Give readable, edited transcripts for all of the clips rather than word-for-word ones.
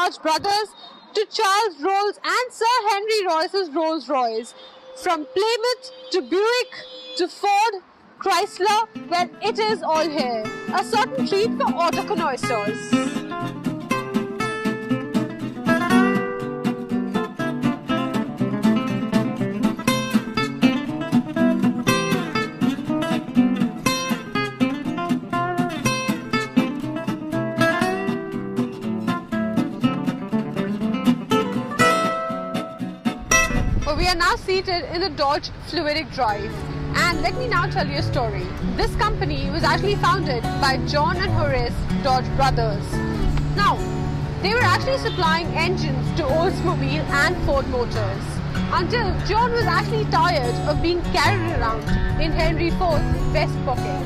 Dodge Brothers to Charles Rolls and Sir Henry Royce's Rolls-Royce. From Plymouth to Buick to Ford, Chrysler, well, it is all here. A certain treat for auto connoisseurs. We are now seated in the Dodge Fluidic Drive, and let me now tell you a story. This company was actually founded by John and Horace Dodge Brothers. Now, they were actually supplying engines to Oldsmobile and Ford Motors until John was actually tired of being carried around in Henry Ford's vest pocket,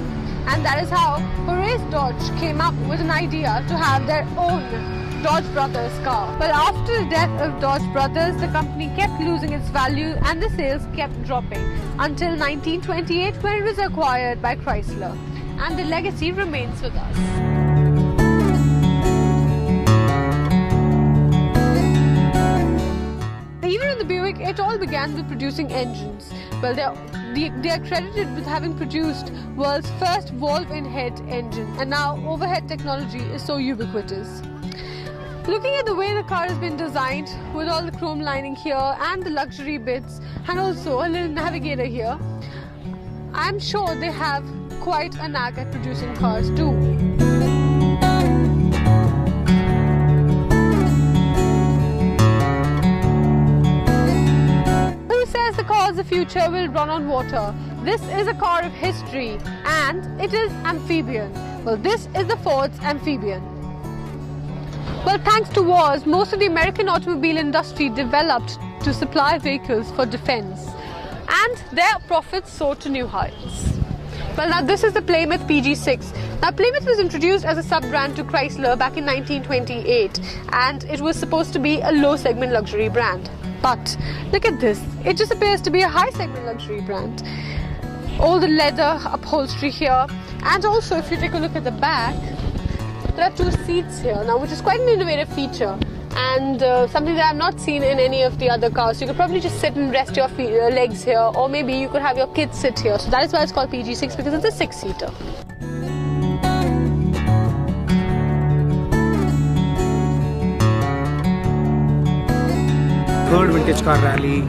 and that is how Horace Dodge came up with an idea to have their own Dodge Brothers car. But after the death of Dodge Brothers, the company kept losing its value and the sales kept dropping until 1928, when it was acquired by Chrysler, and the legacy remains with us. Even in the Buick, it all began with producing engines. Well, they are credited with having produced world's first valve-in-head engine, and now overhead technology is so ubiquitous. Looking at the way the car has been designed, with all the chrome lining here and the luxury bits, and also a little navigator here, I'm sure they have quite a knack at producing cars too. Who says the car of the future will run on water? This is a car of history, and it is amphibian. Well, this is the Ford's Amphibian. Well, thanks to wars, most of the American automobile industry developed to supply vehicles for defense, and their profits soared to new heights. Well, now this is the Plymouth PG6. Now, Plymouth was introduced as a sub-brand to Chrysler back in 1928, and it was supposed to be a low-segment luxury brand. But look at this, it just appears to be a high-segment luxury brand. All the leather upholstery here, and also if you take a look at the back, there are two seats here now, which is quite an innovative feature, and something that I've not seen in any of the other cars. You could probably just sit and rest your legs here, or maybe you could have your kids sit here. So that is why it's called PG6, because it's a six-seater. Third vintage car rally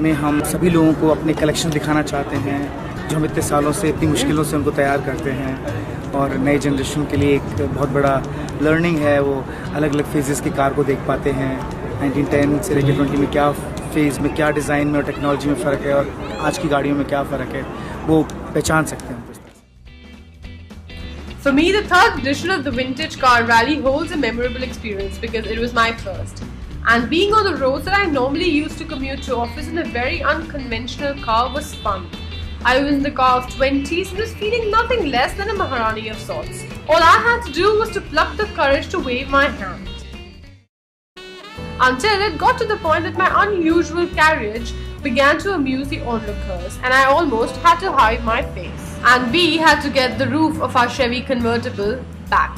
में हम सभी लोगों को अपने collection दिखाना चाहते हैं, जो हम इतने सालों से इतनी मुश्किलों से उनको तैयार करते हैं, और नए जनरेशन के लिए एक बहुत बड़ा लर्निंग है। वो अलग अलग फेजेस की कार को देख पाते हैं, 1910 से लेकर 20 में क्या फेज़ में, क्या डिज़ाइन में और टेक्नोलॉजी में फ़र्क है, और आज की गाड़ियों में क्या फ़र्क है, वो पहचान सकते हैं। For me, the third edition of the Vintage Car Rally holds a memorable experience because it was my first. And being on the roads that I normally used to commute to office in a very unconventional car was fun. I was in the car of 20s and was feeling nothing less than a Maharani of sorts. All I had to do was to pluck the courage to wave my hand. Until it got to the point that my unusual carriage began to amuse the onlookers, and I almost had to hide my face. And we had to get the roof of our Chevy convertible back.